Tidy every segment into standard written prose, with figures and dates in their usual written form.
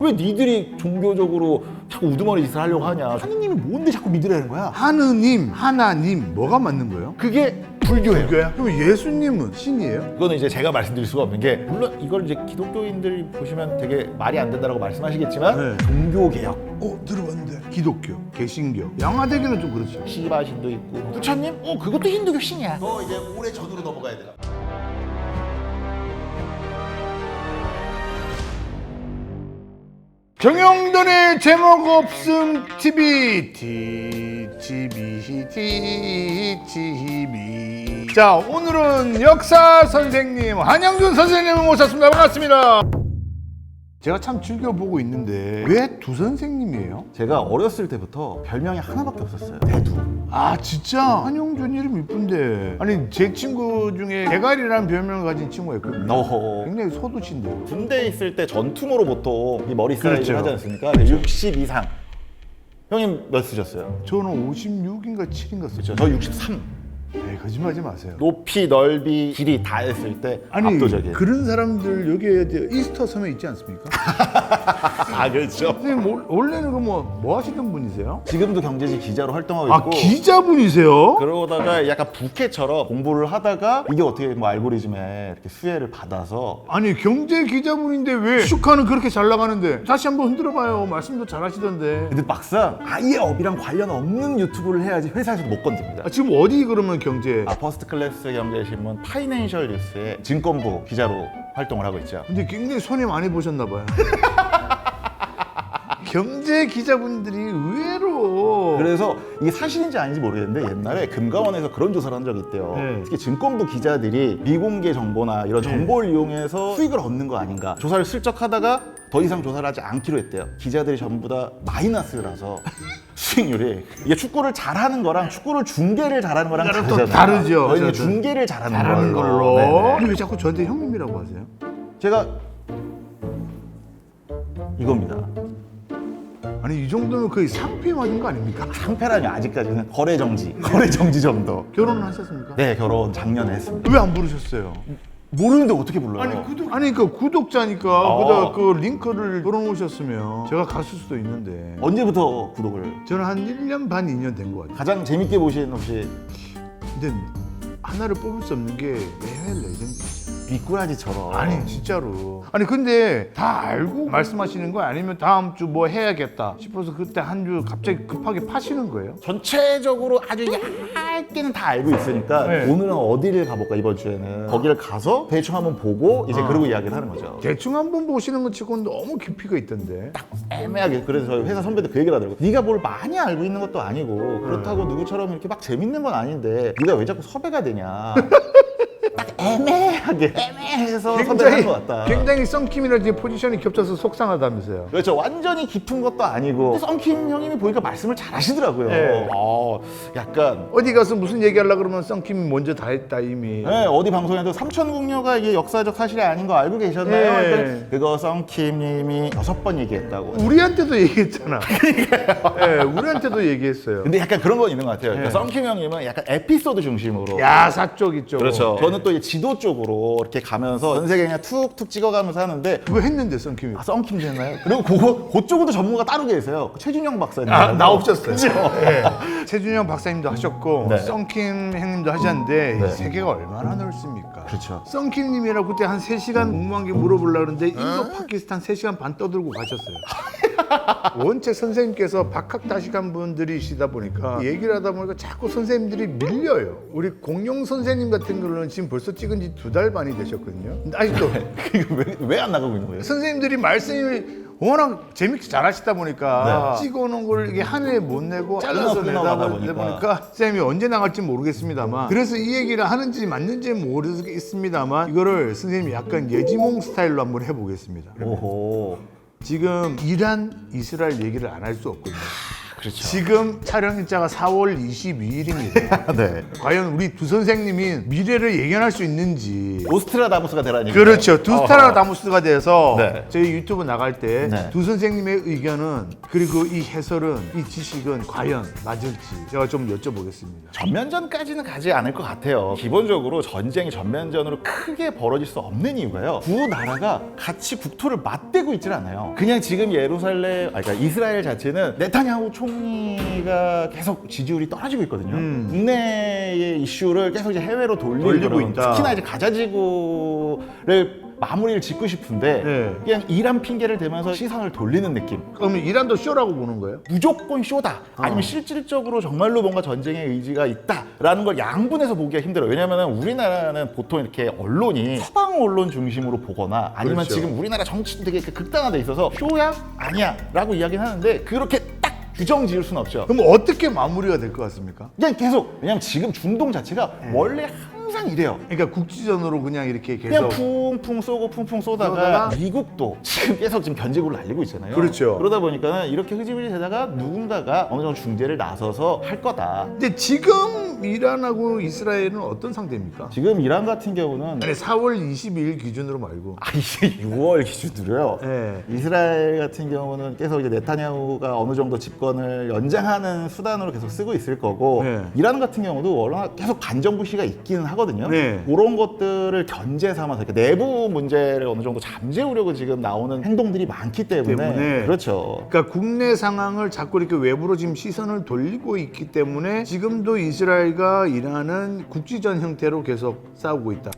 왜 니들이 종교적으로 자꾸 우두머리 짓을 하려고 하냐. 하느님이 뭔데 자꾸 믿으라는 거야. 하느님, 하나님 뭐가 맞는 거예요? 그게 불교예요. 불교야? 그럼 예수님은 신이에요? 이거는 이제 제가 말씀드릴 수가 없는 게, 물론 이걸 이제 기독교인들이 보시면 되게 말이 안 된다고 말씀하시겠지만 네. 종교개혁, 들어봤는데 기독교, 개신교, 양화대교는 좀 그렇죠. 시바신도 있고, 부처님? 그것도 힌두교 신이야. 너 이제 오래 전으로 넘어가야 돼. 정영돈의 제목 없음 TV. 자, 오늘은 역사 선생님 한영준 선생님을 모셨습니다. 반갑습니다. 제가 참 즐겨보고 있는데 왜 두 선생님이에요? 제가 어렸을 때부터 별명이 하나밖에 없었어요. 대두. 아, 진짜? 한영준 이름 이쁜데. 아니, 제 친구 중에 대가리라는 별명을 가진 친구가 있거든요. 너 굉장히 소두친데. 군대에 있을 때 전투모로 보통 이 머리 사이즈를 그렇죠. 하지 않습니까? 60 이상. 형님 몇 쓰셨어요? 저는 56인가 7인가 썼죠. 저 63. 에이, 거짓말하지 마세요. 높이, 넓이, 길이 다 했을 때 압도적이에요. 그런 사람들 여기에 이스터 섬에 있지 않습니까? 아, 그렇죠. 선생님 원래는 뭐 하시던 분이세요? 지금도 경제지 기자로 활동하고 아, 있고. 기자분이세요? 그러다가 약간 부캐처럼 공부를 하다가 이게 어떻게 뭐 알고리즘에 이렇게 수혜를 받아서. 아니, 경제 기자분인데 왜 슈카는 그렇게 잘 나가는데 다시 한번 흔들어봐요. 말씀도 잘 하시던데. 근데 막상 아예 업이랑 관련 없는 유튜브를 해야지 회사에서도 못 건듭니다. 아, 지금 어디 그러면 경제? 퍼스트 클래스 경제신문 파이낸셜 뉴스의 증권부 기자로 활동을 하고 있죠. 근데 굉장히 손해 많이 보셨나 봐요. 경제 기자분들이 의외로 그래서 이게 사실인지 아닌지 모르겠는데 옛날에 금감원에서 그런 조사를 한 적이 있대요. 네. 특히 증권부 기자들이 미공개 정보나 이런 정보를 이용해서 수익을 얻는 거 아닌가. 조사를 슬쩍 하다가 더 이상 조사를 하지 않기로 했대요. 기자들이 전부 다 마이너스라서 수익률이, 이게 축구를 잘하는 거랑 축구를 중계를 잘하는 거랑 또 다르잖아요. 다르죠. 저희는 어쨌든. 중계를 잘하는 잘하는 걸로. 네네. 근데 왜 자꾸 저한테 형님이라고 하세요? 제가 이겁니다. 아니, 이 정도면 거의 상패 맞은 거 아닙니까? 상패라니 아직까지는 거래 정지 정도. 결혼은 하셨습니까? 네, 결혼 작년에 했습니다. 왜 안 부르셨어요? 모르는데 어떻게 불러요? 아니, 그 구독자니까 아. 그 링크를 걸어놓으셨으면 제가 갔을 수도 있는데. 언제부터 구독을? 저는 한 1년 반, 2년 된 것 같아요. 가장 재밌게 보신 혹시 근데 하나를 뽑을 수 없는 게 매회 레전드죠. 미꾸라지처럼. 아니, 진짜로. 아니, 근데 다 알고 말씀하시는 거 아니면 다음 주 뭐 해야겠다 싶어서 그때 한 주 갑자기 급하게 파시는 거예요? 전체적으로 아주 얇게는 다 알고 있으니까 네. 오늘은 어디를 가볼까 이번 주에는. 거기를 가서 대충 한번 보고 이제 그러고 이야기를 하는 거죠. 대충 한번 보시는 것 치고는 너무 깊이가 있던데. 애매하게. 그래서 저희 회사 선배들 그 얘기를 하더라고요. 네가 뭘 많이 알고 있는 것도 아니고 그렇다고 누구처럼 이렇게 막 재밌는 건 아닌데 네가 왜 자꾸 섭외가 되냐. 딱 애매해서 섭외를 한 것 같다. 굉장히 썬킴이랑 지금 포지션이 겹쳐서 속상하다면서요. 그렇죠. 완전히 깊은 것도 아니고 썬킴 형님이 보니까 말씀을 잘 하시더라고요. 네. 약간 어디 가서 무슨 얘기하려고 그러면 썬킴이 먼저 다 했다 이미. 네, 어디 방송에도 삼천궁녀가 이게 역사적 사실이 아닌 거 알고 계셨나요? 네. 그랬더니 그거 썬킴님이 6번 얘기했다고. 우리한테도 얘기했잖아. 네, 우리한테도 얘기했어요. 근데 약간 그런 건 있는 것 같아요. 그러니까 썬킴 형님은 약간 에피소드 중심으로. 야사 쪽 있죠. 그렇죠. 저는 또 이제 지도 쪽으로 이렇게 가면서 전 세계 그냥 툭툭 찍어가면서 하는데, 그거 했는데 썬킴이. 썬킴 됐나요? 그리고 그쪽으로도 전문가 따로 계세요. 최준영 박사님. 나 없었어요. 그죠? 네. 최준영 박사님도 하셨고 네. 썬킴 형님도 하셨는데 네. 세계가 얼마나 넓습니까? 그렇죠. 썬킴님이라고 그때 한 3시간 궁금한 게 물어보려고 그러는데 인도 파키스탄 3시간 반 떠들고 가셨어요. 원체 선생님께서 박학다식한 분들이시다 보니까 얘기를 하다 보니까 자꾸 선생님들이 밀려요. 우리 공룡 선생님 같은 경우는 지금 벌써 찍은 지 2달 반이 되셨거든요. 근데 아직도 왜 안 나가고 있는 거예요? 선생님들이 말씀을 워낙 재밌게 잘하시다 보니까 찍어놓은 걸 이게 한 해에 못 내고 잘라서 내다 보니까 쌤이 언제 나갈지 모르겠습니다만, 그래서 이 얘기를 하는지 맞는지 모르겠습니다만 이거를 선생님이 약간 예지몽 스타일로 한번 해보겠습니다. 오호. 지금 이란, 이스라엘 얘기를 안 할 수 없거든요. 그렇죠. 지금 촬영 일자가 4월 22일입니다. 네. 과연 우리 두 선생님이 미래를 예견할 수 있는지. 오스트라다무스가 되라니. 그렇죠. 두스타라다무스가 돼서 네. 저희 유튜브 나갈 때 네. 두 선생님의 의견은 그리고 이 해설은 이 지식은 과연 맞을지 제가 좀 여쭤보겠습니다. 전면전까지는 가지 않을 것 같아요. 기본적으로 전쟁이 전면전으로 크게 벌어질 수 없는 이유가요. 두 나라가 같이 국토를 맞대고 있질 않아요. 그냥 지금 예루살렘, 그러니까 이스라엘 자체는 네타냐후 총리가 계속 지지율이 떨어지고 있거든요. 국내의 이슈를 계속 이제 해외로 돌리고 있다. 특히나 이제 가자지구를 마무리를 짓고 싶은데 네. 그냥 이란 핑계를 대면서 시선을 돌리는 느낌. 그러면 이란도 쇼라고 보는 거예요? 무조건 쇼다. 아니면 실질적으로 정말로 뭔가 전쟁의 의지가 있다라는 걸 양분해서 보기가 힘들어요. 왜냐하면 우리나라는 보통 이렇게 언론이 서방 언론 중심으로 보거나 아니면 그렇죠. 지금 우리나라 정치도 되게 극단화돼 있어서 쇼야? 아니야? 라고 이야기는 하는데 그렇게 딱 규정 지을 수는 없죠. 그럼 어떻게 마무리가 될 것 같습니까? 그냥 계속. 왜냐면 지금 중동 자체가 원래 항상 이래요. 그러니까 국지전으로 그냥 이렇게 그냥 계속 풍풍 쏘고 풍풍 쏘다가 쏘다가 미국도 지금 계속 지금 변제구를 날리고 있잖아요. 그렇죠. 그러다 보니까 이렇게 흐지부지 되다가 누군가가 어느 정도 중재를 나서서 할 거다. 근데 지금 이란하고 이스라엘은 어떤 상태입니까? 지금 이란 같은 경우는 아니 4월 22일 기준으로 말고 이게 6월 기준으로요. 네. 이스라엘 같은 경우는 계속 이제 네타냐후가 어느 정도 집권을 연장하는 수단으로 계속 쓰고 있을 거고 네. 이란 같은 경우도 워낙 계속 반정부 시가 있기는 하거든요. 네. 그런 것들을 견제 삼아서 이렇게 내부 문제를 어느 정도 잠재우려고 지금 나오는 행동들이 많기 때문에 그렇죠. 그러니까 국내 상황을 자꾸 이렇게 외부로 지금 시선을 돌리고 있기 때문에 지금도 이스라엘과 이란은 국지전 형태로 계속 싸우고 있다.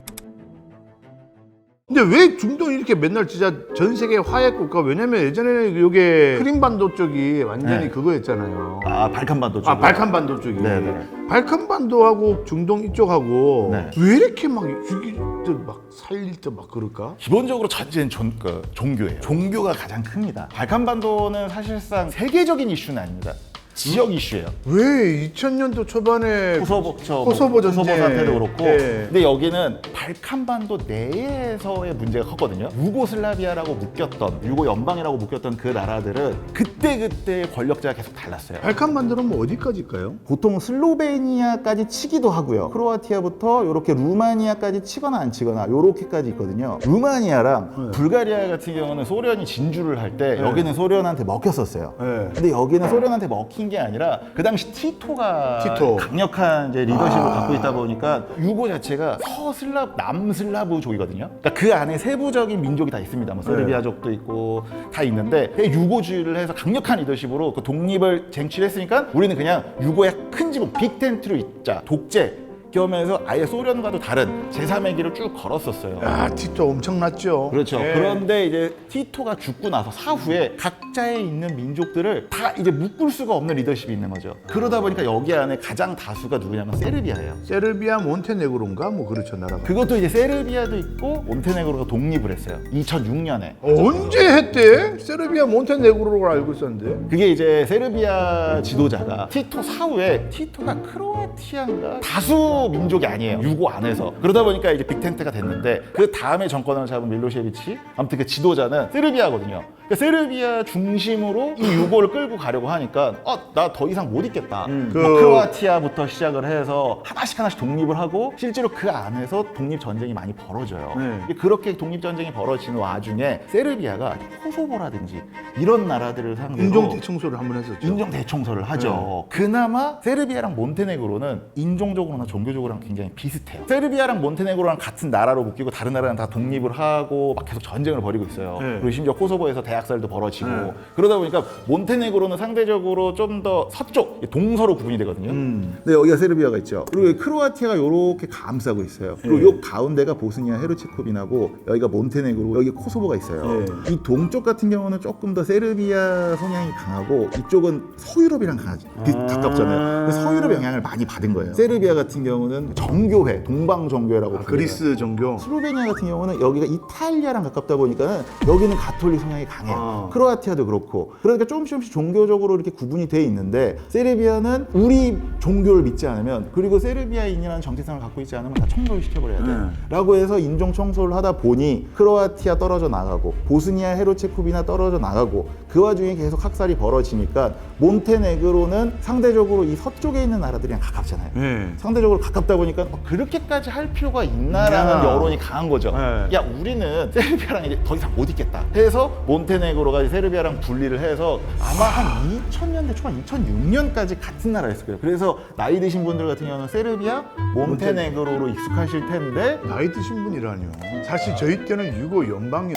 근데 왜 중동이 이렇게 맨날 진짜 전 세계 화해 국가? 왜냐면 예전에는 이게 크림반도 쪽이 완전히 네. 그거였잖아요. 발칸반도 쪽. 아 발칸반도 쪽이. 네네. 발칸반도하고 중동 이쪽하고 네. 왜 이렇게 막 죽일 때 막 살릴 때 막 그럴까? 기본적으로 전제는 종교예요. 종교가 가장 큽니다. 발칸반도는 사실상 세계적인 이슈는 아닙니다. 지역 이슈예요. 왜 2000년도 초반에 코소보 전쟁. 사태도 그렇고 네. 근데 여기는 발칸반도 내에서의 문제가 컸거든요. 유고슬라비아라고 묶였던 유고 연방이라고 묶였던 그 나라들은 그때 권력자가 계속 달랐어요. 발칸반도는 뭐 어디까지일까요? 보통 슬로베니아까지 치기도 하고요. 크로아티아부터 이렇게 루마니아까지 치거나 안 치거나 이렇게까지 있거든요. 루마니아랑 불가리아 같은 경우는 소련이 진주를 할 때 여기는 소련한테 먹혔었어요. 네. 근데 여기는 소련한테 먹힌 게 아니라 그 당시 티토가 강력한 이제 리더십을 갖고 있다 보니까 유고 자체가 서슬랍, 남슬라브족이거든요. 그러니까 그 안에 세부적인 민족이 다 있습니다. 뭐 세르비아족도 있고 다 있는데 유고주의를 해서 강력한 리더십으로 그 독립을 쟁취했으니까 우리는 그냥 유고의 큰 지붕 빅텐트로 있자 독재 겸해서 아예 소련과도 다른 제3의 길을 쭉 걸었었어요. 아 티토 엄청났죠. 그렇죠. 예. 그런데 이제 티토가 죽고 나서 사후에 각자에 있는 민족들을 다 이제 묶을 수가 없는 리더십이 있는 거죠. 그러다 보니까 여기 안에 가장 다수가 누구냐면 세르비아예요. 세르비아 몬테네그로인가 뭐 그렇죠 나라가. 그것도 이제 세르비아도 있고 몬테네그로가 독립을 했어요. 2006년에. 언제 했대? 세르비아 몬테네그로로 알고 있었는데. 그게 이제 세르비아 지도자가 티토 사후에 티토가 크로아티아인가 다수 민족이 아니에요. 유고 안에서. 그러다 보니까 이제 빅텐트가 됐는데 그 다음에 정권을 잡은 밀로셰비치 아무튼 그 지도자는 세르비아거든요. 그러니까 세르비아 중심으로 이 유고를 끌고 가려고 하니까 나 더 이상 못 있겠다. 뭐 크로아티아부터 시작을 해서 하나씩 독립을 하고 실제로 그 안에서 독립 전쟁이 많이 벌어져요. 그렇게 독립 전쟁이 벌어지는 와중에 세르비아가 코소보라든지 이런 나라들을 상대로 인종 대청소를 한번 했었죠. 인종 대청소를 하죠. 그나마 세르비아랑 몬테네그로는 인종적으로나 종교적으로는 굉장히 비슷해요. 세르비아랑 몬테네그로랑 같은 나라로 묶이고 다른 나라는 다 독립을 하고 막 계속 전쟁을 벌이고 있어요. 그리고 심지어 코소보에서 대학살도 벌어지고 그러다 보니까 몬테네그로는 상대적으로 좀 더 서쪽 동서로 구분이 되거든요. 근데 여기가 세르비아가 있죠. 그리고 크로아티아가 이렇게 감싸고 있어요. 그리고 요 가운데가 보스니아 헤르체코비나고 여기가 몬테네그로 여기 코소보가 있어요. 이 동쪽 같은 경우는 조금 더 세르비아 성향이 강하고 이쪽은 서유럽이랑 가깝잖아요. 그래서 서유럽 영향을 많이 받은 거예요. 세르비아 같은 경우 경우는 정교회, 동방 정교회라고 불려요. 그리스 종교. 슬로베니아 같은 경우는 여기가 이탈리아랑 가깝다 보니까 여기는 가톨릭 성향이 강해요. 크로아티아도 그렇고. 그러니까 조금씩 종교적으로 이렇게 구분이 돼 있는데 세르비아는 우리 종교를 믿지 않으면, 그리고 세르비아인이라는 정체성을 갖고 있지 않으면 다 청소를 시켜버려야 돼 라고 해서 인종 청소를 하다 보니 크로아티아 떨어져 나가고 보스니아 헤르체고비나 떨어져 나가고, 그 와중에 계속 학살이 벌어지니까 몬테네그로는 상대적으로 이 서쪽에 있는 나라들이랑 가깝잖아요. 상대적으로 가깝다 보니까 그렇게까지 할 필요가 있나라는 여론이 강한 거죠. 야, 우리는 세르비아랑 이제 더 이상 못 있겠다 해서 몬테네그로가 세르비아랑 분리를 해서 아마 한 2000년대 초반 2006년까지 같은 나라였을 거예요. 그래서 나이 드신 분들 같은 경우는 세르비아, 몬테네그로로 익숙하실 텐데, 나이 드신 분이라뇨. 사실 저희 때는 유고 연방이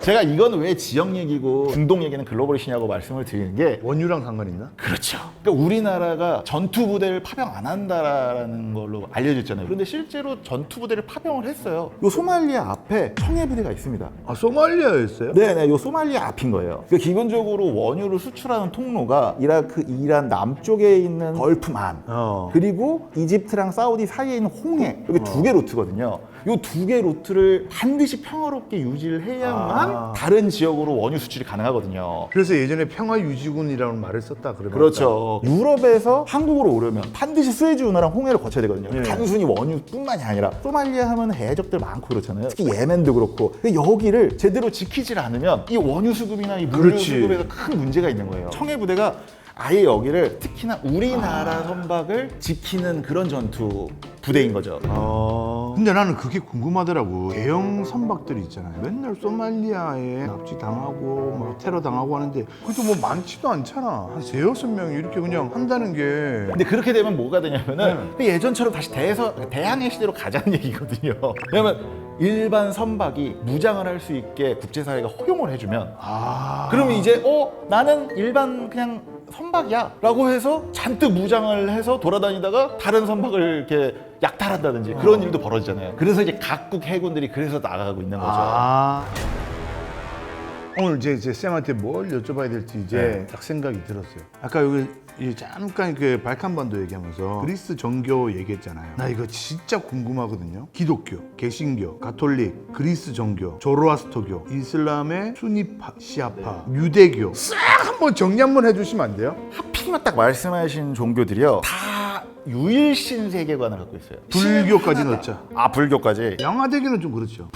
제가 이건 왜 지역 얘기고 중동 얘기는 글로벌이시냐고 말씀을 드리는 게, 원유랑 상관 있나? 그렇죠. 그러니까 우리나라가 전투 부대를 파병 안 한다라는 걸로 알려졌잖아요. 그런데 실제로 전투 부대를 파병을 했어요. 요 소말리아 앞에 청해 부대가 있습니다. 아, 소말리아였어요? 네네, 요 소말리아 앞인 거예요. 그러니까 기본적으로 원유를 수출하는 통로가 이라크, 이란 남쪽에 있는 걸프만, 그리고 이집트랑 사우디 사이에 있는 홍해, 여기 두 개 루트거든요. 요 두 개 루트를 반드시 평화롭게 유지를 해야만 다른 지역으로 원유 수출이 가능하거든요. 그래서 예전에 평화유지군이라는 말을 썼다 그러면. 그렇죠. 유럽에서 한국으로 오려면 반드시 스에즈 운하랑 홍해를 거쳐야 되거든요. 단순히 원유뿐만이 아니라 소말리아 하면 해적들 많고 그렇잖아요. 특히 예멘도 그렇고. 근데 여기를 제대로 지키질 않으면 이 원유 수급이나 이 물류 수급에서 큰 문제가 있는 거예요. 청해 부대가 아예 여기를, 특히나 우리나라 선박을 지키는 그런 전투 부대인 거죠. 근데 나는 그게 궁금하더라고. 대형 선박들이 있잖아요. 맨날 소말리아에 납치 당하고 막 테러 당하고 하는데 그것도 뭐 많지도 않잖아. 한 3-6명이 이렇게 그냥 한다는 게. 근데 그렇게 되면 뭐가 되냐면은 예전처럼 다시 대항해 시대로 가자는 얘기거든요. 왜냐면 일반 선박이 무장을 할 수 있게 국제사회가 허용을 해주면, 그러면 이제 나는 일반 그냥 선박이야 라고 해서 잔뜩 무장을 해서 돌아다니다가 다른 선박을 이렇게 약탈한다든지 그런 일도 벌어지잖아요. 그래서 이제 각국 해군들이 그래서 나가고 있는 거죠. 오늘 이제 쌤한테 뭘 여쭤봐야 될지 이제 딱 생각이 들었어요. 아까 여기 잠깐 그 발칸반도 얘기하면서 그리스 정교 얘기했잖아요. 나 이거 진짜 궁금하거든요. 기독교, 개신교, 가톨릭, 그리스 정교, 조로아스터교, 이슬람의 수니파, 시아파, 유대교 싹 한번 정리 한번 해주시면 안 돼요? 하필이면 딱 말씀하신 종교들이요, 다 유일신 세계관을 갖고 있어요. 불교까지 넣자. 불교까지. 양화대교는 좀 그렇죠.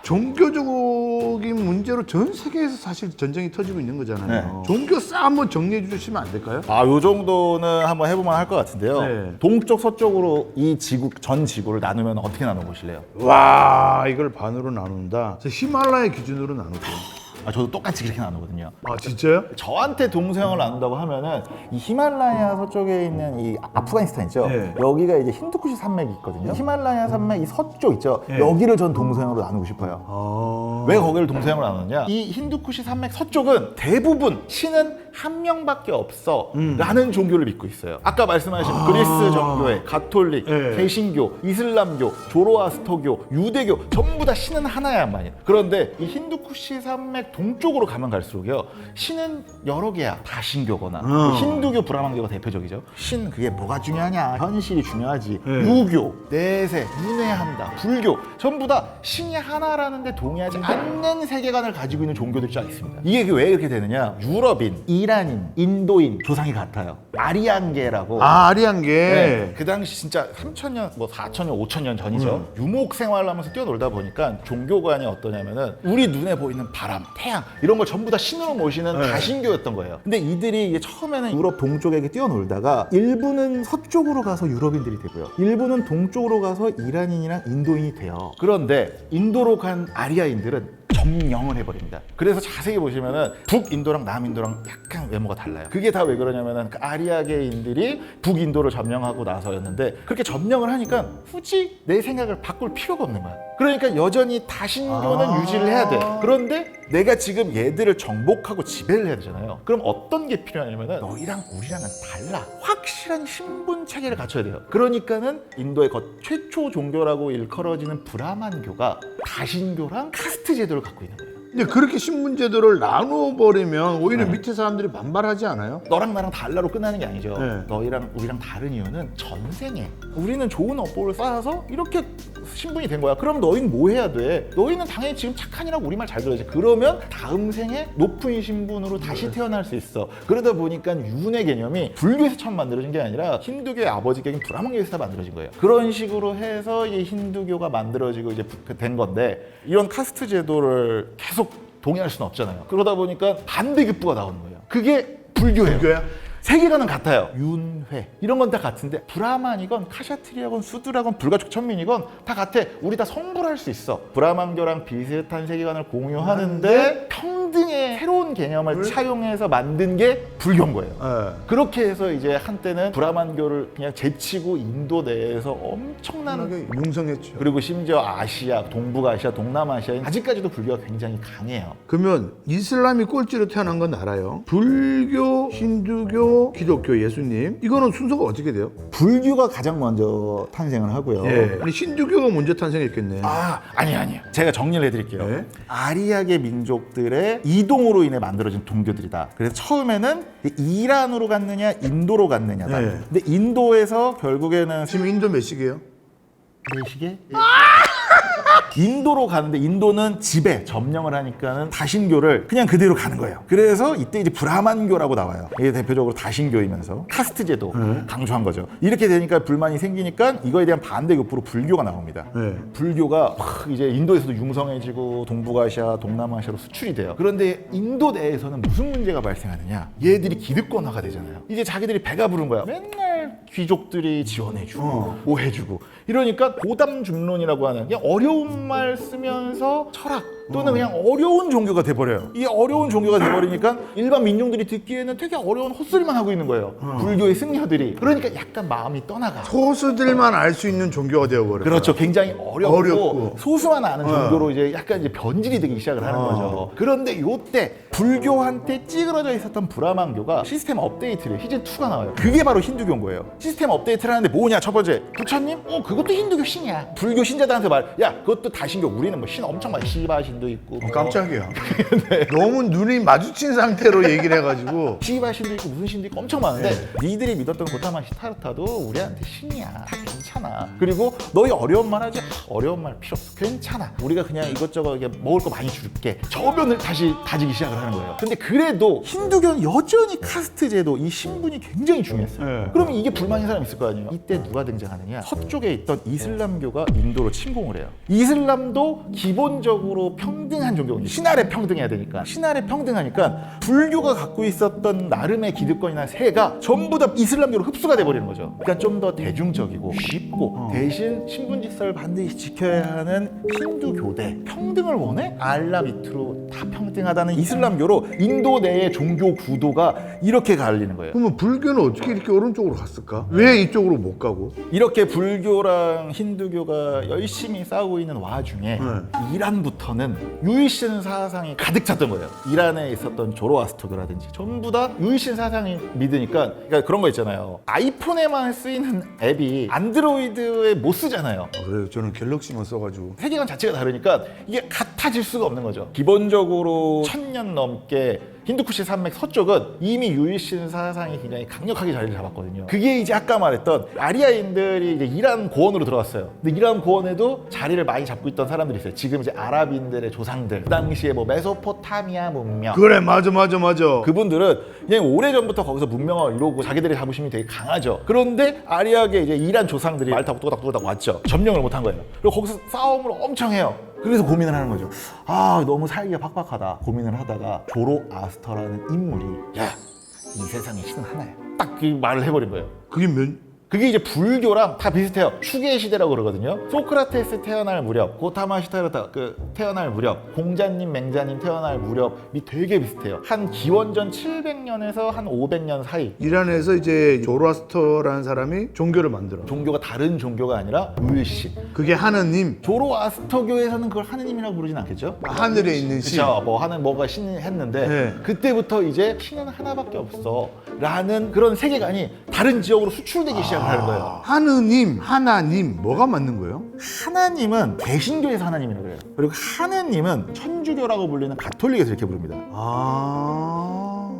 종교적인 문제로 전 세계에서 사실 전쟁이 터지고 있는 거잖아요. 종교 싹 한번 정리해 주시면 안 될까요? 요 정도는 한번 해보면 할 것 같은데요. 동쪽 서쪽으로 이 전 지구를 나누면 어떻게 나눠보실래요? 와, 이걸 반으로 나눈다. 저 히말라야 기준으로 나눌게요. 저도 똑같이 그렇게 나누거든요. 아, 진짜요? 저한테 동서양을 나눈다고 하면은 이 히말라야 서쪽에 있는 이 아프가니스탄 있죠. 여기가 이제 힌두쿠시 산맥이 있거든요. 히말라야 산맥 이 서쪽 있죠. 여기를 전 동서양으로 나누고 싶어요. 왜 거기를 동서양으로 나누냐? 이 힌두쿠시 산맥 서쪽은 대부분 신은 한 명밖에 없어 라는 종교를 믿고 있어요. 아까 말씀하신 그리스 정교회, 가톨릭, 개신교, 이슬람교, 조로아스터교, 유대교 전부 다 신은 하나야만이에요. 그런데 이 힌두쿠시 산맥 동쪽으로 가면 갈수록요, 신은 여러 개야. 다신교거나 힌두교, 브라만교가 대표적이죠. 신, 그게 뭐가 중요하냐? 현실이 중요하지. 유교, 내세, 문외한다, 불교 전부 다 신이 하나라는 데 동의하지 않는 세계관을 가지고 있는 종교들이 쫙 있습니다. 이게 왜 이렇게 되느냐? 유럽인, 이란인, 인도인 조상이 같아요. 아리안계라고. 아리안계. 그 당시 진짜 3000년, 4000년, 5000년 전이죠. 유목 생활을 하면서 뛰어놀다 보니까 종교관이 어떠냐면은 우리 눈에 보이는 바람, 태양 이런 걸 전부 다 신으로 모시는 다신교였던 거예요. 근데 이들이 이게 처음에는 유럽 동쪽에 뛰어놀다가 일부는 서쪽으로 가서 유럽인들이 되고요, 일부는 동쪽으로 가서 이란인이랑 인도인이 돼요. 그런데 인도로 간 아리아인들은 점령을 해버립니다. 그래서 자세히 보시면은 북인도랑 남인도랑 약간 외모가 달라요. 그게 다 왜 그러냐면은 그 아리아계인들이 북인도를 점령하고 나서였는데, 그렇게 점령을 하니까 굳이 내 생각을 바꿀 필요가 없는 거야. 그러니까 여전히 다신교는 유지를 해야 돼. 그런데 내가 지금 얘들을 정복하고 지배를 해야 되잖아요. 그럼 어떤 게 필요하냐면은 너희랑 우리랑은 달라. 확실한 신분 체계를 갖춰야 돼요. 그러니까는 인도의 최초 종교라고 일컬어지는 브라만교가 다신교랑 카스트 제도를 갖고 있는 거예요. 근데 그렇게 신분 제도를 나누어 버리면 오히려 밑에 사람들이 반발하지 않아요? 너랑 나랑 달라로 끝나는 게 아니죠. 네. 너희랑 우리랑 다른 이유는 전생에 우리는 좋은 업보를 쌓아서 이렇게 신분이 된 거야. 그럼 너희는 뭐 해야 돼? 너희는 당연히 지금 착한이라고 우리 말 잘 들어야지. 그러면 다음 생에 높은 신분으로 다시 태어날 수 있어. 그러다 보니까 윤회 개념이 불교에서 처음 만들어진 게 아니라 힌두교의 아버지 격인 브라만교에서 만들어진 거예요. 그런 식으로 해서 이 힌두교가 만들어지고 이제 된 건데, 이런 카스트 제도를 계속 동의할 수는 없잖아요. 그러다 보니까 반대급부가 나오는 거예요. 그게 불교예요. 불교야? 세계관은 같아요. 윤회 이런 건 다 같은데, 브라만이건 카샤트리아건 수두라건 불가촉 천민이건 다 같아. 우리 다 성불할 수 있어. 브라만교랑 비슷한 세계관을 공유하는데 평등의 새로운 개념을 차용해서 만든 게 불교인 거예요. 네. 그렇게 해서 이제 한때는 브라만교를 그냥 제치고 인도 내에서 엄청난, 엄청나게 융성했죠. 그리고 심지어 아시아, 동북아시아, 동남아시아에 아직까지도 불교가 굉장히 강해요. 그러면 이슬람이 꼴찌로 태어난 건 알아요. 불교, 힌두교, 기독교, 예수님 이거는 순서가 어떻게 돼요? 불교가 가장 먼저 탄생을 하고요. 예. 아니 신두교가 먼저 탄생했겠네. 아니요. 제가 정리를 해드릴게요. 네. 아리아계 민족들의 이동으로 인해 만들어진 종교들이다. 그래서 처음에는 이란으로 갔느냐, 인도로 갔느냐다. 네. 근데 인도에서 결국에는 지금 인도 몇 시계요? 4시계? 인도로 가는데, 인도는 지배, 점령을 하니까는 다신교를 그냥 그대로 가는 거예요. 그래서 이때 이제 브라만교라고 나와요. 이게 대표적으로 다신교이면서 카스트 제도 강조한 거죠. 이렇게 되니까 불만이 생기니까 이거에 대한 반대급부로 불교가 나옵니다. 네. 불교가 막 이제 인도에서도 융성해지고 동북아시아, 동남아시아로 수출이 돼요. 그런데 인도 내에서는 무슨 문제가 발생하느냐? 얘들이 기득권화가 되잖아요. 이제 자기들이 배가 부른 거야. 맨날 귀족들이 지원해주고 뭐 해주고 이러니까 고담준론이라고 하는 그냥 어려운 말 쓰면서 철학 또는 그냥 어려운 종교가 돼버려요. 이게 어려운 종교가 돼버리니까 일반 민중들이 듣기에는 되게 어려운 헛소리만 하고 있는 거예요. 불교의 승려들이. 그러니까 약간 마음이 떠나가. 소수들만 알 수 있는 종교가 되어버려요. 그렇죠. 굉장히 어렵고 어렵고. 소수만 아는 종교로 이제 약간 이제 변질이 되기 시작을 하는 거죠. 그런데 요때 불교한테 찌그러져 있었던 브라만교가 시스템 업데이트를 시즌2가 나와요. 그게 바로 힌두교인 거예요. 시스템 업데이트를 하는데 뭐냐? 첫 번째, 부처님? 그것도 힌두교 신이야. 불교 신자들한테 야, 그것도 다신교. 우리는 뭐 신 엄청 많아. 시바 신도 있고. 뭐. 깜짝이야. 너무 눈이 마주친 상태로 얘기를 해가지고. 시바 신도 있고 무슨 신도 있고 엄청 많은데 니들이 믿었던 고타마 시타르타도 우리한테 신이야. 다 괜찮아. 그리고 너희 어려운 말 하지? 어려운 말 필요 없어. 괜찮아. 우리가 그냥 이것저것 먹을 거 많이 줄게. 저변을 다시 다지기 시작을 하는 거예요. 근데 그래도 힌두교는 여전히 카스트 제도, 이 신분이 굉장히 중요했어요. 네. 그러면 이게 불만인 사람이 있을 거 아니에요. 이때 누가 등장하느냐? 서쪽에 있던 이슬람교가 인도로 침공을 해요. 이슬람도 기본적으로 평등한 종교거든요. 신할에 평등해야 되니까. 신할에 평등하니까 불교가 갖고 있었던 나름의 기득권이나 세가 전부 다 이슬람교로 흡수가 돼버리는 거죠. 그러니까 좀 더 대중적이고 쉽고 대신 신분 질서를 반드시 지켜야 하는 힌두교대 평등을 원해? 알라 밑으로 다 평등하다는 이슬람교로 인도 내의 종교 구도가 이렇게 갈리는 거예요. 그러면 불교는 어떻게 이렇게 오른쪽으로 갔을까? 왜 이쪽으로 못 가고? 이렇게 불교랑 힌두교가 열심히 싸우고 있는 와중에 이란부터는 유일신 사상이 가득 찼던 거예요. 이란에 있었던 조로아스터교라든지 전부 다 유일신 사상이 믿으니까, 그러니까 그런 거 있잖아요. 아이폰에만 쓰이는 앱이 안드로이드에 못 쓰잖아요. 그래요. 저는 갤럭시만 써가지고. 세계관 자체가 다르니까 이게 같아질 수가 없는 거죠. 기본적으로 1000년 넘게 힌두쿠시 산맥 서쪽은 이미 유일신 사상이 굉장히 강력하게 자리를 잡았거든요. 그게 이제 아까 말했던 아리아인들이 이제 이란 고원으로 들어갔어요. 근데 이란 고원에도 자리를 많이 잡고 있던 사람들이 있어요. 지금 이제 아랍인들의 조상들, 그 당시에 뭐 메소포타미아 문명, 그래, 맞아. 그분들은 그냥 오래전부터 거기서 문명을 이루고 자기들의 자부심이 되게 강하죠. 그런데 아리아계 이제 이란 조상들이 말 타고 또닥또닥 왔죠. 점령을 못한 거예요. 그리고 거기서 싸움을 엄청 해요. 그래서 고민을 하는 거죠. 너무 살기가 팍팍하다. 고민을 하다가 조로아스터라는 인물이, 야, 이 세상에 신은 하나야. 딱 그 말을 해버린 거예요. 그게 이제 불교랑 다 비슷해요. 추계 시대라고 그러거든요. 소크라테스 태어날 무렵, 고타마 시타르타 태어날 무렵, 공자님, 맹자님 태어날 무렵이 되게 비슷해요. 한 기원전 700년에서 한 500년 사이. 이란에서 이제 조로아스터라는 사람이 종교를 만들어. 종교가 다른 종교가 아니라 유일신. 그게 하느님. 조로아스터교에서는 그걸 하느님이라고 부르진 않겠죠? 하늘에 있는 신. 그쵸. 뭐 하는 뭐가 신 했는데 네. 그때부터 이제 신은 하나밖에 없어 라는 그런 세계관이 다른 지역으로 수출되기 시작을 하는 거예요. 하느님, 하나님 뭐가 맞는 거예요? 하나님은 개신교에서 하나님이라고 그래요. 그리고 하느님은 천주교라고 불리는 가톨릭에서 이렇게 부릅니다.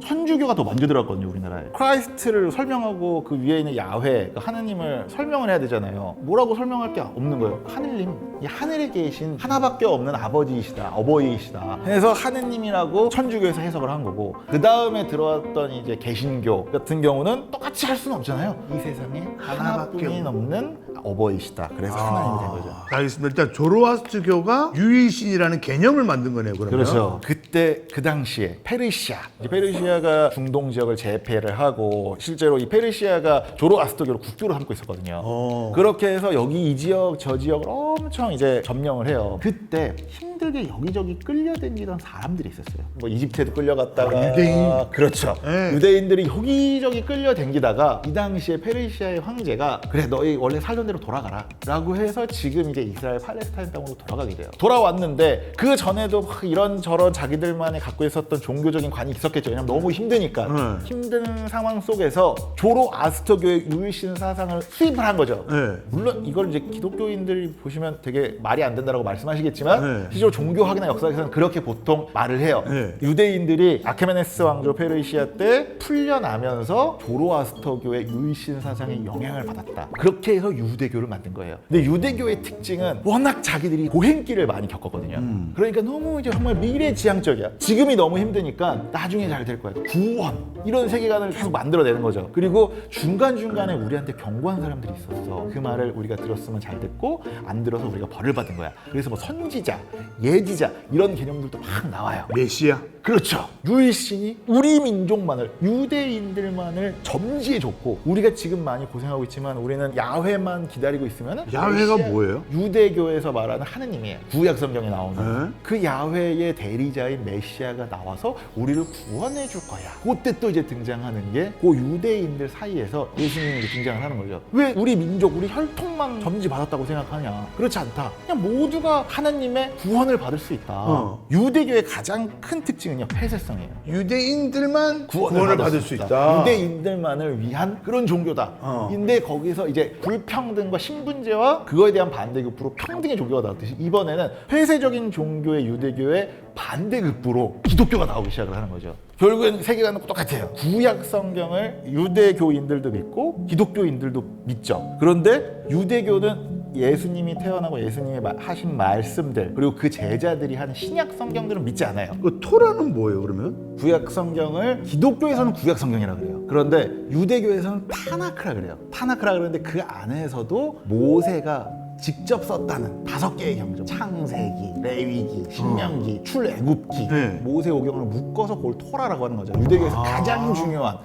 천주교가 더 먼저 들어왔거든요, 우리나라에. 크라이스트를 설명하고 그 위에 있는 야훼, 그 하느님을 설명을 해야 되잖아요. 뭐라고 설명할 게 없는 거예요. 하느님, 이 하늘에 계신 하나밖에 없는 아버지이시다, 어버이이시다. 그래서 하느님이라고 천주교에서 해석을 한 거고, 그 다음에 들어왔던 이제 개신교 같은 경우는 똑같이 할 수는 없잖아요. 이 세상에 하나뿐이 없는 어버이시다. 그래서 하나님이 된 거죠. 알겠습니다. 일단 조로아스트교가 유일신이라는 개념을 만든 거네요, 그러면. 그렇죠. 그때 그 당시에 페르시아가 중동 지역을 제패를 하고 실제로 이 페르시아가 조로아스터교를 국교로 삼고 있었거든요. 그렇게 해서 여기 이 지역 저 지역을 엄청 이제 점령을 해요. 그때 힘들게 여기저기 끌려다니던 사람들이 있었어요. 뭐 이집트에도 끌려갔다가 유대인. 그렇죠. 네. 유대인들이 여기저기 끌려다니다가 이 당시에 페르시아의 황제가 그래 너희 원래 살던 대로 돌아가라 라고 해서 지금 이제 이스라엘 팔레스타인 땅으로 돌아가게 돼요. 돌아왔는데 그 전에도 막 이런저런 자기들만의 갖고 있었던 종교적인 관이 있었겠죠. 왜냐면 너무 힘드니까. 힘든 상황 속에서 조로아스터교의 유일신 사상을 수입을 한 거죠. 네. 물론 이걸 이제 기독교인들이 보시면 되게 말이 안 된다고 말씀하시겠지만 네. 실제로 종교학이나 역사에서는 그렇게 보통 말을 해요. 네. 유대인들이 아케메네스 왕조 페르시아 때 풀려나면서 조로아스터교의 유일신 사상에 영향을 받았다. 그렇게 해서 유대교를 만든 거예요. 근데 유대교의 특징은 워낙 자기들이 고행길을 많이 겪었거든요. 그러니까 너무 이제 정말 미래지향적이야. 지금이 너무 힘드니까 나중에 잘 될 거야. 구원 이런 세계관을 계속 만들어내는 거죠. 그리고 중간중간에 우리한테 경고한 사람들이 있었어. 그 말을 우리가 들었으면 잘 됐고 안 들어서 우리가 벌을 받은 거야. 그래서 뭐 선지자, 예지자 이런 개념들도 막 나와요. 메시아. 그렇죠. 유일신이 우리 민족만을, 유대인들만을 점지해줬고 우리가 지금 많이 고생하고 있지만 우리는 야훼만 기다리고 있으면 야훼가 뭐예요? 유대교에서 말하는 하느님이에요. 구약 성경에 나오는 네? 그 야훼의 대리자인 메시아가 나와서 우리를 구원해 줄 거야. 그때 또 이제 등장하는 게 그 유대인들 사이에서 예수님이 등장을 하는 거죠. 왜 우리 민족, 우리 혈통만 점지받았다고 생각하냐? 그렇지 않다. 그냥 모두가 하나님의 구원을 받을 수 있다. 유대교의 가장 큰 특징은요, 폐쇄성이에요. 유대인들만 구원을 받을 수 있다. 유대인들만을 위한 그런 종교다. 근데 거기서 이제 불평등과 신분제와 그거에 대한 반대급부로 평등의 종교가 나왔듯이 이번에는 폐쇄적인 종교의 유대교의 반대급부로 기독교가 나오기 시작을 하는 거죠. 결국엔 세계관은 똑같아요. 구약 성경을 유대교인들도 믿고 기독교인들도 믿죠. 그런데 유대교는 예수님이 태어나고 예수님이 하신 말씀들 그리고 그 제자들이 하는 신약 성경들은 믿지 않아요. 그 토라는 뭐예요, 그러면? 구약 성경을 기독교에서는 구약 성경이라 그래요. 그런데 유대교에서는 타나크라 그래요. 타나크라 그러는데 그 안에서도 모세가 직접 썼다는 5개의 경전, 창세기, 레위기, 신명기, 출애굽기, 네. 모세오경을 묶어서 그걸 토라라고 하는 거죠. 유대교에서 가장 중요한.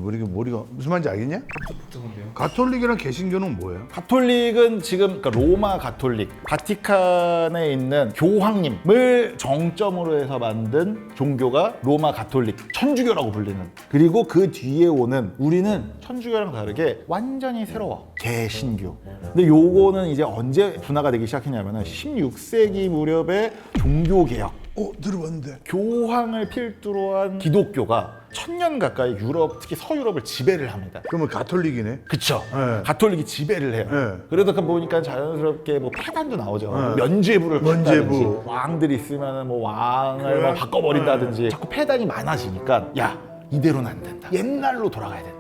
왜 이렇게 머리가 무슨 말인지 알겠냐? 가톨릭이랑 개신교는 뭐예요? 가톨릭은 지금 그러니까 로마 가톨릭, 바티칸에 있는 교황님을 정점으로 해서 만든 종교가 로마 가톨릭, 천주교라고 불리는. 그리고 그 뒤에 오는 우리는 천주교랑 다르게 완전히 새로워. 개신교. 근데 요거는 이제 언제 분화가 되기 시작했냐면은 16세기 무렵에 종교개혁. 들어봤는데. 교황을 필두로 한 기독교가 1000년 가까이 유럽, 특히 서유럽을 지배를 합니다. 그러면 가톨릭이네. 그쵸. 네. 가톨릭이 지배를 해요. 네. 그러다 보니까 자연스럽게 뭐 폐단도 나오죠. 면죄부를 면죄부. 푼다든지 왕들이 있으면 뭐 왕을 뭐 바꿔버린다든지 자꾸 폐단이 많아지니까 야 이대로는 안 된다. 옛날로 돌아가야 된다.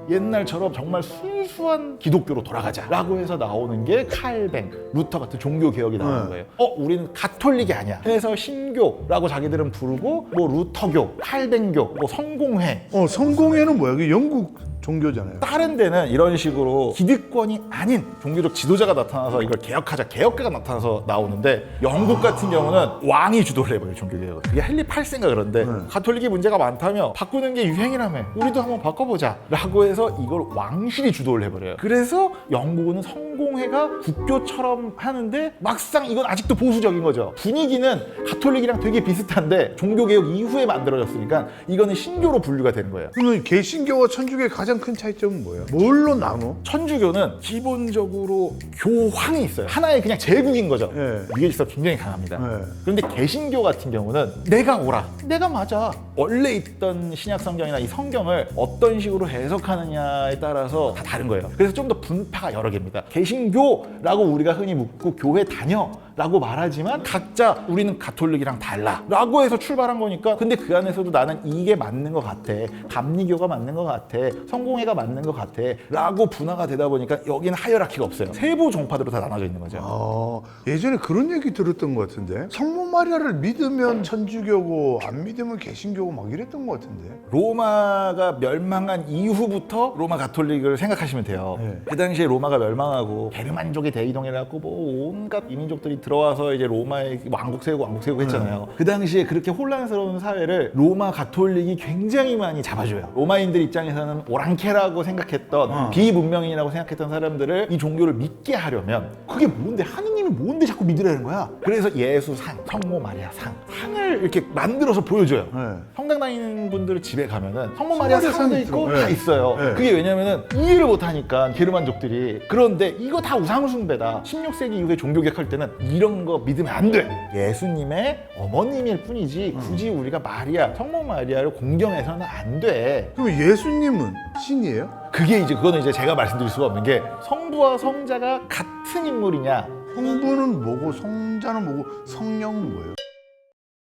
옛날처럼 정말 순수한 기독교로 돌아가자 라고 해서 나오는 게 칼뱅, 루터 같은 종교 개혁이 나오는 거예요. 우리는 가톨릭이 아니야 해서 신교라고 자기들은 부르고 뭐 루터교, 칼뱅교, 뭐 성공회. 성공회는 뭐야? 그 영국 종교잖아요. 다른 데는 이런 식으로 기득권이 아닌 종교적 지도자가 나타나서 이걸 개혁하자, 개혁가가 나타나서 나오는데 영국 같은 경우는 왕이 주도를 해버려요, 종교개혁을. 그게 헨리 8세인가 그런데 가톨릭이 문제가 많다며 바꾸는 게 유행이라며 우리도 한번 바꿔보자 라고 해서 이걸 왕실이 주도를 해버려요. 그래서 영국은 성공회가 국교처럼 하는데 막상 이건 아직도 보수적인 거죠. 분위기는 가톨릭이랑 되게 비슷한데 종교개혁 이후에 만들어졌으니까 이거는 신교로 분류가 되는 거예요. 그러면 개신교와 천주교의 가장 큰 차이점은 뭐예요? 뭘로 나눠? 천주교는 기본적으로 교황이 있어요. 하나의 그냥 제국인 거죠. 네. 이게 있어 굉장히 강합니다. 네. 그런데 개신교 같은 경우는 내가 옳아, 내가 맞아. 원래 있던 신약 성경이나 이 성경을 어떤 식으로 해석하느냐에 따라서 다 다른 거예요. 그래서 좀 더 분파가 여러 개입니다. 개신교라고 우리가 흔히 묻고 교회 다녀 라고 말하지만 각자 우리는 가톨릭이랑 달라 라고 해서 출발한 거니까 근데 그 안에서도 나는 이게 맞는 것 같아, 감리교가 맞는 것 같아, 성공회가 맞는 것 같아 라고 분화가 되다 보니까 여기는 하이어라키가 없어요. 세부 종파대로 다 나눠져 있는 거죠. 예전에 그런 얘기 들었던 것 같은데 성모 마리아를 믿으면 천주교고 안 믿으면 개신교고 막 이랬던 것 같은데. 로마가 멸망한 이후부터 로마 가톨릭을 생각하시면 돼요. 네. 그 당시에 로마가 멸망하고 게르만족이 대이동해갖고 뭐 온갖 이민족들이 들어와서 이제 로마에 왕국 세우고 했잖아요. 그 당시에 그렇게 혼란스러운 사회를 로마 가톨릭이 굉장히 많이 잡아줘요. 로마인들 입장에서는 오랑캐라고 생각했던 비문명인이라고 생각했던 사람들을 이 종교를 믿게 하려면 그게 뭔데, 하느님이 뭔데 자꾸 믿으라는 거야. 그래서 예수상, 성모 마리아 상을 이렇게 만들어서 보여줘요. 네. 성당 다니는 분들 집에 가면은 성모 마리아 상도 있고 네. 다 있어요. 네. 그게 왜냐면은 이해를 못하니까 게르만족들이. 그런데 이거 다 우상숭배다. 16세기 이후에 종교개혁할 때는 이런 거 믿으면 안 돼. 예수님의 어머님일 뿐이지 굳이 우리가 마리아, 성모 마리아를 공경해서는 안 돼. 그럼 예수님은 신이에요? 그거는 이제 제가 말씀드릴 수가 없는 게 성부와 성자가 같은 인물이냐. 성부는 뭐고 성자는 뭐고 성령은 뭐예요?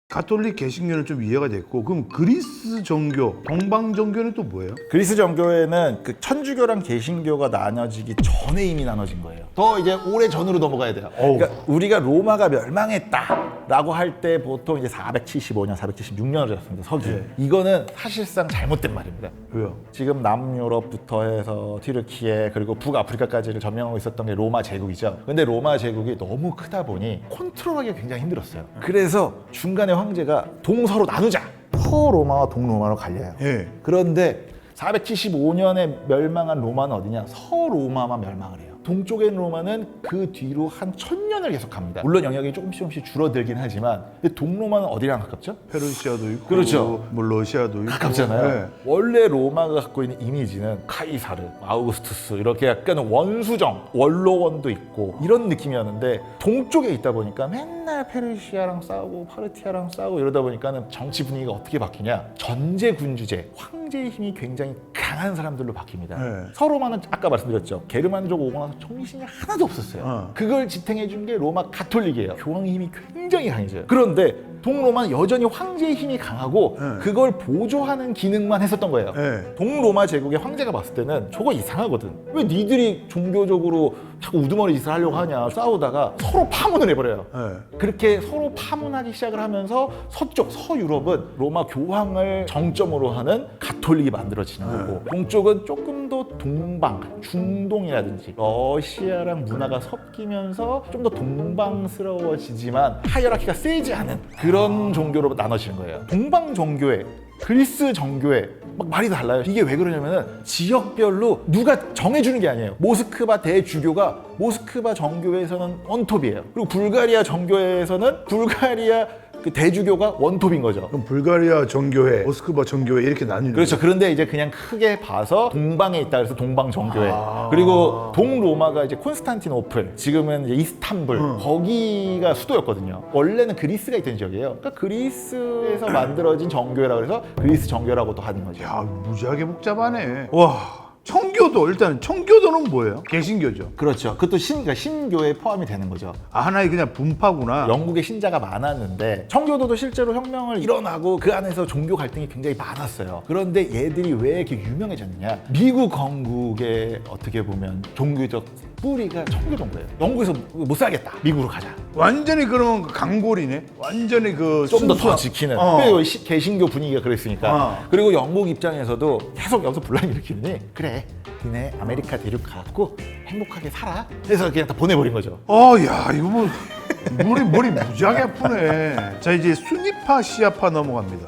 가톨릭 개신교는 좀 이해가 됐고 그럼 그리스 정교, 동방 정교는 또 뭐예요? 그리스 정교회는 그 천주교랑 개신교가 나눠지기 전에 이미 나눠진 거예요. 더 이제 오래 전으로 넘어가야 돼요. 그러니까 우리가 로마가 멸망했다라고 할 때 보통 이제 475년, 476년으로 잡습니다. 서기. 네. 이거는 사실상 잘못된 말입니다. 왜요? 지금 남유럽부터 해서 튀르키예 그리고 북아프리카까지를 점령하고 있었던 게 로마 제국이죠. 근데 로마 제국이 너무 크다 보니 컨트롤하기가 굉장히 힘들었어요. 그래서 중간에 황제가 동서로 나누자. 서로마와 동로마로 갈려요. 예. 그런데 475년에 멸망한 로마는 어디냐? 서로마만 멸망을 해요. 동쪽에 있는 로마는 그 뒤로 한 1000년을 계속합니다. 물론 영역이 조금씩 줄어들긴 하지만 근데 동로마는 어디랑 가깝죠? 페르시아도 있고 그렇죠. 뭐 러시아도 있고 가깝잖아요. 네. 원래 로마가 갖고 있는 이미지는 카이사르, 아우구스투스 이렇게 약간 원수정, 원로원도 있고 이런 느낌이었는데 동쪽에 있다 보니까 맨날 페르시아랑 싸우고 파르티아랑 싸우고 이러다 보니까는 정치 분위기가 어떻게 바뀌냐? 전제 군주제, 황제의 힘이 굉장히 강한 사람들로 바뀝니다. 네. 서로마는 아까 말씀드렸죠. 게르만족 오고 나서 정신이 하나도 없었어요. 그걸 지탱해 준 게 로마 가톨릭이에요. 교황의 힘이 굉장히 강해져요. 그런데 동로마는 여전히 황제의 힘이 강하고 그걸 보조하는 기능만 했었던 거예요. 네. 동로마 제국의 황제가 봤을 때는 저거 이상하거든. 왜 니들이 종교적으로 자꾸 우두머리 짓을 하려고 하냐. 싸우다가 서로 파문을 해버려요. 네. 그렇게 서로 파문하기 시작을 하면서 서쪽, 서유럽은 로마 교황을 정점으로 하는 가톨릭이 만들어지는 거고 동쪽은 조금 더 동방, 중동이라든지 러시아랑 문화가 섞이면서 좀 더 동방스러워지지만 하이어라키가 세지 않은 그런 종교로 나눠지는 거예요. 동방 종교회, 그리스 정교회 막 말이 달라요. 이게 왜 그러냐면은 지역별로 누가 정해주는 게 아니에요. 모스크바 대주교가 모스크바 정교회에서는 원톱이에요. 그리고 불가리아 정교회에서는 불가리아 그 대주교가 원톱인 거죠. 그럼 불가리아 정교회, 모스크바 정교회 이렇게 나뉘는 그렇죠. 거예요? 그런데 이제 그냥 크게 봐서 동방에 있다 그래서 동방 정교회. 그리고 동로마가 이제 콘스탄티노플, 지금은 이제 이스탄불 거기가 수도였거든요. 원래는 그리스가 있던 지역이에요. 그러니까 그리스에서 만들어진 정교회라 그래서 그리스 정교라고도 하는 거죠. 야, 무지하게 복잡하네. 와, 청교도 일단 청교도는 뭐예요? 개신교죠. 그렇죠. 그것도 그러니까 신교에 포함이 되는 거죠. 아, 하나의 그냥 분파구나. 영국에 신자가 많았는데 청교도도 실제로 혁명을 일어나고 그 안에서 종교 갈등이 굉장히 많았어요. 그런데 얘들이 왜 이렇게 유명해졌느냐? 미국 건국의 어떻게 보면 종교적 뿌리가 청교도인 거예요. 영국에서 못 살겠다. 미국으로 가자. 완전히 그러면 강골이네. 완전히 그 좀 더 순수한- 지키는. 어. 그리고 개신교 분위기가 그랬으니까. 어. 그리고 영국 입장에서도 계속 여기서 분란 일으키더니 그래, 니네 아메리카 대륙 가고 행복하게 살아. 그래서 그냥 다 보내버린 거죠. 야, 이거 뭐 머리 무지하게 아프네. 자, 이제 순위파 시아파 넘어갑니다.